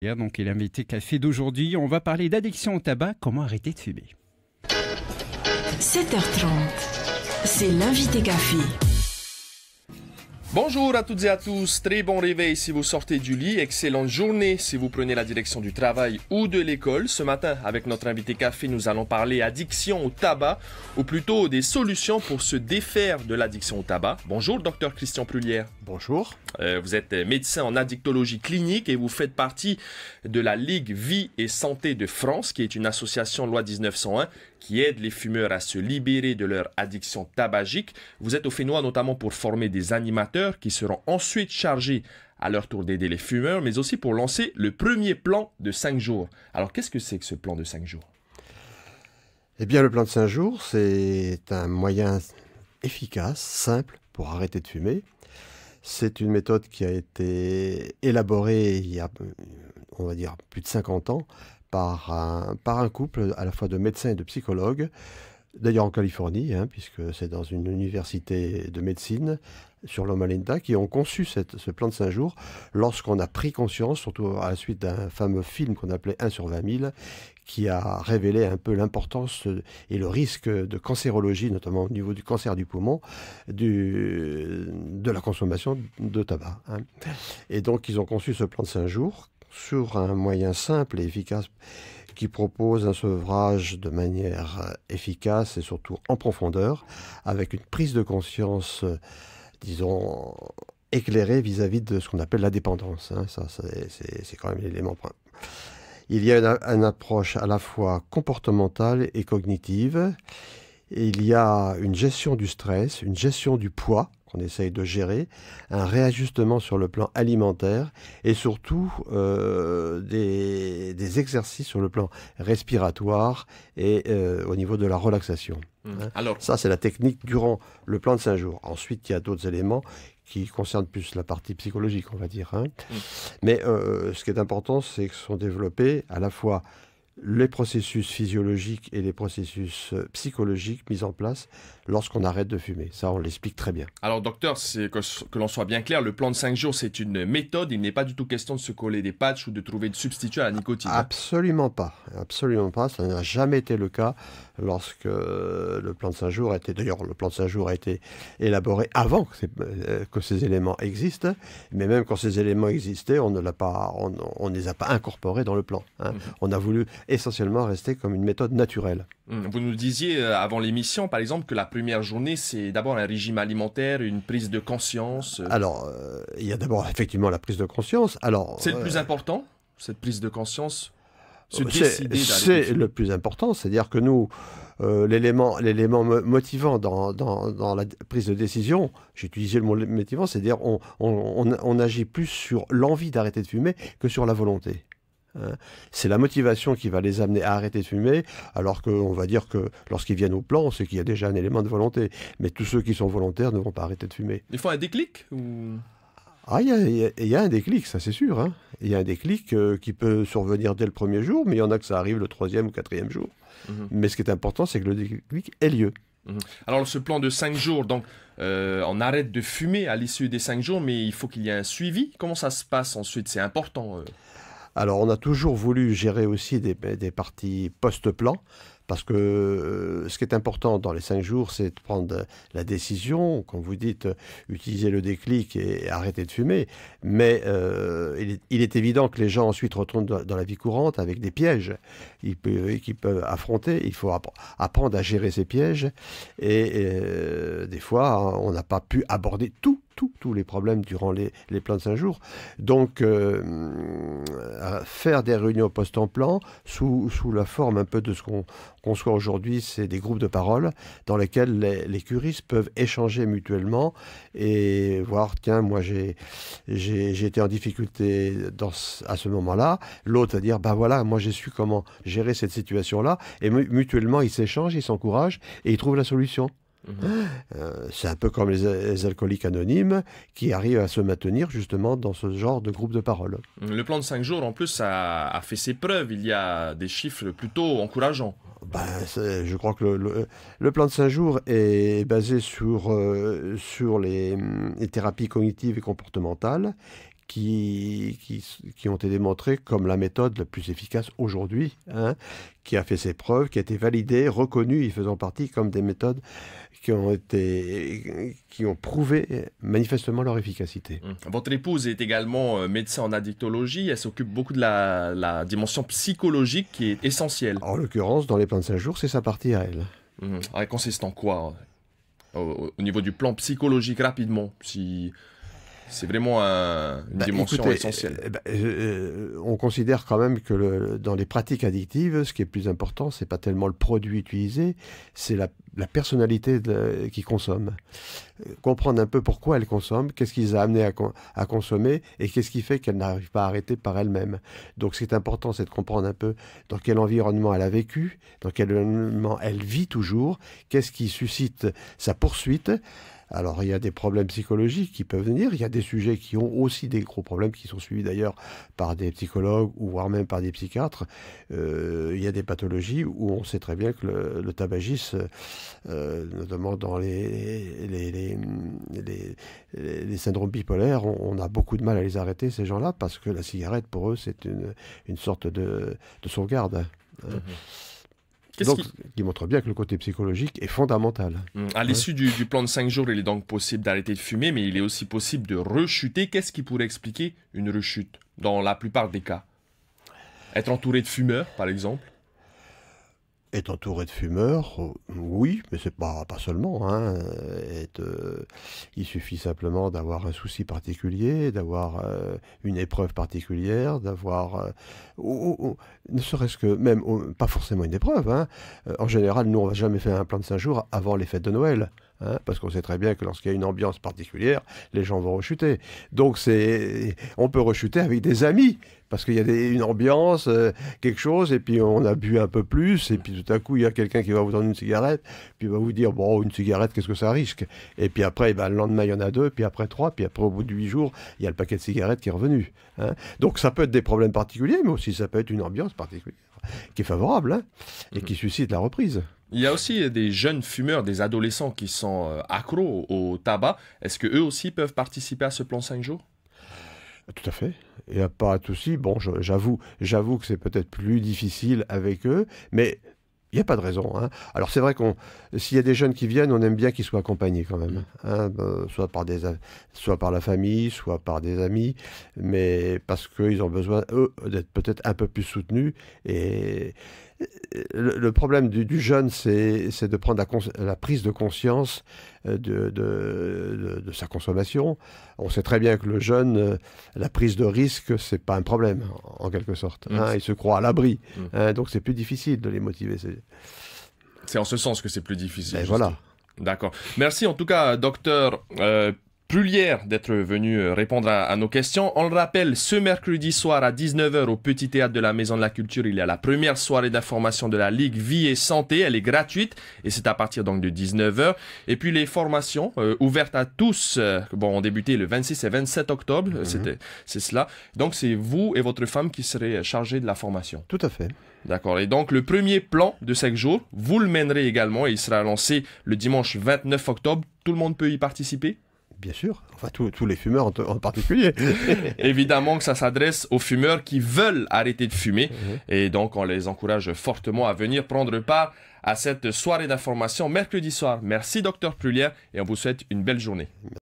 Donc, et l'invité café d'aujourd'hui, on va parler d'addiction au tabac, comment arrêter de fumer. 7h30, c'est l'invité café. Bonjour à toutes et à tous, très bon réveil si vous sortez du lit, excellente journée si vous prenez la direction du travail ou de l'école. Ce matin, avec notre invité café, nous allons parler addiction au tabac, ou plutôt des solutions pour se défaire de l'addiction au tabac. Bonjour, docteur Christian Prulière. Bonjour. Vous êtes médecin en addictologie clinique et vous faites partie de la Ligue Vie et Santé de France, qui est une association loi 1901 qui aide les fumeurs à se libérer de leur addiction tabagique. Vous êtes au Fénois notamment pour former des animateurs qui seront ensuite chargés à leur tour d'aider les fumeurs, mais aussi pour lancer le premier plan de 5 jours. Alors, qu'est-ce que c'est que ce plan de 5 jours? Eh bien, le plan de 5 jours, c'est un moyen efficace, simple, pour arrêter de fumer. C'est une méthode qui a été élaborée il y a, on va dire, plus de 50 ans par un couple à la fois de médecins et de psychologues, d'ailleurs en Californie, puisque c'est dans une université de médecine sur Loma Linda, qui ont conçu ce plan de 5 jours lorsqu'on a pris conscience, surtout à la suite d'un fameux film qu'on appelait 1 sur 20 000, qui a révélé un peu l'importance et le risque de cancérologie, notamment au niveau du cancer du poumon, de la consommation de tabac. Et donc ils ont conçu ce plan de 5 jours sur un moyen simple et efficace qui propose un sevrage de manière efficace et surtout en profondeur, avec une prise de conscience, disons, éclairée vis-à-vis de ce qu'on appelle la dépendance. Ça, c'est quand même l'élément point. Il y a une approche à la fois comportementale et cognitive. Et il y a une gestion du stress, une gestion du poids qu'on essaye de gérer, un réajustement sur le plan alimentaire et surtout des exercices sur le plan respiratoire et au niveau de la relaxation. Alors, ça, c'est la technique durant le plan de 5 jours. Ensuite, il y a d'autres éléments qui concernent plus la partie psychologique, on va dire. Mais ce qui est important, c'est que sont développés à la fois les processus physiologiques et les processus psychologiques mis en place lorsqu'on arrête de fumer. Ça, on l'explique très bien. Alors, docteur, que l'on soit bien clair, le plan de 5 jours, c'est une méthode. Il n'est pas du tout question de se coller des patchs ou de trouver de substitut à la nicotine. Absolument pas. Absolument pas. Ça n'a jamais été le cas lorsque le plan de 5 jours a été... D'ailleurs, le plan de 5 jours a été élaboré avant que ces éléments existent. Mais même quand ces éléments existaient, on ne les a pas incorporés dans le plan. On a voulu essentiellement rester comme une méthode naturelle. Vous nous disiez avant l'émission, par exemple, que la première journée, c'est d'abord un régime alimentaire, une prise de conscience. Alors, il y a d'abord effectivement la prise de conscience. C'est le plus important, cette prise de conscience? C'est le plus important, c'est-à-dire que nous, l'élément motivant dans la prise de décision, j'ai utilisé le mot motivant, c'est-à-dire on agit plus sur l'envie d'arrêter de fumer que sur la volonté. C'est la motivation qui va les amener à arrêter de fumer, alors qu'on va dire que lorsqu'ils viennent au plan, c'est qu'il y a déjà un élément de volonté. Mais tous ceux qui sont volontaires ne vont pas arrêter de fumer. Il faut un déclic ou... Ah, il y a un déclic, ça c'est sûr. Il y a un déclic qui peut survenir dès le premier jour, mais il y en a que ça arrive le 3e ou 4e jour. Mais ce qui est important, c'est que le déclic ait lieu. Alors, ce plan de 5 jours, donc, on arrête de fumer à l'issue des 5 jours, mais il faut qu'il y ait un suivi. Comment ça se passe ensuite? C'est important. Alors, on a toujours voulu gérer aussi des parties post-plan, parce que ce qui est important dans les 5 jours, c'est de prendre la décision, comme vous dites, utiliser le déclic et arrêter de fumer. Mais il est évident que les gens ensuite retournent dans la vie courante avec des pièges qu'ils peuvent affronter. Il faut apprendre à gérer ces pièges. Et des fois, on n'a pas pu aborder tous les problèmes durant les plans de 5 jours. Donc, faire des réunions post-plan sous la forme un peu de ce qu'on conçoit aujourd'hui, c'est des groupes de parole dans lesquels les curistes peuvent échanger mutuellement et voir, tiens, moi j'ai été en difficulté à ce moment-là. L'autre va dire, ben voilà, moi j'ai su comment gérer cette situation-là. Et mutuellement, ils s'échangent, ils s'encouragent et ils trouvent la solution. C'est un peu comme les alcooliques anonymes qui arrivent à se maintenir justement dans ce genre de groupe de parole. Le plan de 5 jours, en plus, a fait ses preuves. Il y a des chiffres plutôt encourageants. Je crois que le plan de 5 jours est basé sur les thérapies cognitives et comportementales qui ont été démontrées comme la méthode la plus efficace aujourd'hui, hein, qui a fait ses preuves, qui a été validée, reconnue, y faisant partie comme des méthodes qui ont prouvé manifestement leur efficacité. Votre épouse est également médecin en addictologie. Elle s'occupe beaucoup de la dimension psychologique qui est essentielle. En l'occurrence, dans les plans de 5 jours, c'est sa partie à elle. Elle consiste en quoi au niveau du plan psychologique, rapidement, si c'est vraiment une dimension essentielle. On considère quand même que dans les pratiques addictives, ce qui est plus important, c'est pas tellement le produit utilisé, c'est la personnalité qui consomme. Comprendre un peu pourquoi elle consomme, qu'est-ce qui les a amenés à consommer et qu'est-ce qui fait qu'elle n'arrive pas à arrêter par elle-même. Donc ce qui est important, c'est de comprendre un peu dans quel environnement elle a vécu, dans quel environnement elle vit toujours, qu'est-ce qui suscite sa poursuite. Alors, il y a des problèmes psychologiques qui peuvent venir. Il y a des sujets qui ont aussi des gros problèmes, qui sont suivis d'ailleurs par des psychologues ou voire même par des psychiatres. Il y a des pathologies où on sait très bien que le tabagisme, notamment dans les syndromes bipolaires, on a beaucoup de mal à les arrêter, ces gens-là, parce que la cigarette, pour eux, c'est une sorte de sauvegarde. Donc, qui montre bien que le côté psychologique est fondamental. À l'issue du plan de 5 jours, il est donc possible d'arrêter de fumer, mais il est aussi possible de rechuter. Qu'est-ce qui pourrait expliquer une rechute dans la plupart des cas? Être entouré de fumeurs, par exemple? Être entouré de fumeurs, oui, mais c'est pas seulement. Hein. Il suffit simplement d'avoir un souci particulier, d'avoir une épreuve particulière, d'avoir... ne serait-ce que même, pas forcément une épreuve. Hein. En général, nous, on va jamais faire un plan de 5 jours avant les fêtes de Noël. Hein, parce qu'on sait très bien que lorsqu'il y a une ambiance particulière, les gens vont rechuter. Donc on peut rechuter avec des amis, parce qu'il y a une ambiance, quelque chose, et puis on a bu un peu plus, et puis tout à coup, il y a quelqu'un qui va vous donner une cigarette, puis il va vous dire, bon, une cigarette, qu'est-ce que ça risque? Et puis après, le lendemain, il y en a 2, puis après 3, puis après, au bout de 8 jours, il y a le paquet de cigarettes qui est revenu. Hein. Donc ça peut être des problèmes particuliers, mais aussi ça peut être une ambiance particulière, qui est favorable, hein, et qui suscite la reprise. Il y a aussi des jeunes fumeurs, des adolescents qui sont accros au tabac. Est-ce qu'eux aussi peuvent participer à ce plan 5 jours? Tout à fait. Il n'y a pas de souci. Bon, j'avoue que c'est peut-être plus difficile avec eux, mais il n'y a pas de raison. Hein. Alors c'est vrai s'il y a des jeunes qui viennent, on aime bien qu'ils soient accompagnés quand même. Hein, soit par la famille, soit par des amis, mais parce qu'ils ont besoin, eux, d'être peut-être un peu plus soutenus. Et le problème du jeune, c'est de prendre la prise de conscience de sa consommation. On sait très bien que le jeune, la prise de risque, c'est pas un problème, en quelque sorte. Hein, il se croit à l'abri. Hein, donc c'est plus difficile de les motiver. C'est en ce sens que c'est plus difficile. Et voilà. D'accord. Merci en tout cas, docteur Prulière, d'être venu répondre à nos questions. On le rappelle, ce mercredi soir à 19h au Petit Théâtre de la Maison de la Culture, il y a la première soirée d'information de la Ligue Vie et Santé. Elle est gratuite et c'est à partir donc de 19h. Et puis les formations ouvertes à tous ont débuté le 26 et 27 octobre. C'est cela. Donc c'est vous et votre femme qui serez chargés de la formation. Tout à fait. D'accord. Et donc, le premier plan de 5 jours, vous le mènerez également et il sera lancé le dimanche 29 octobre. Tout le monde peut y participer? Bien sûr. Enfin, tous les fumeurs en particulier. Évidemment que ça s'adresse aux fumeurs qui veulent arrêter de fumer. Et donc, on les encourage fortement à venir prendre part à cette soirée d'information mercredi soir. Merci, docteur Prulière, et on vous souhaite une belle journée.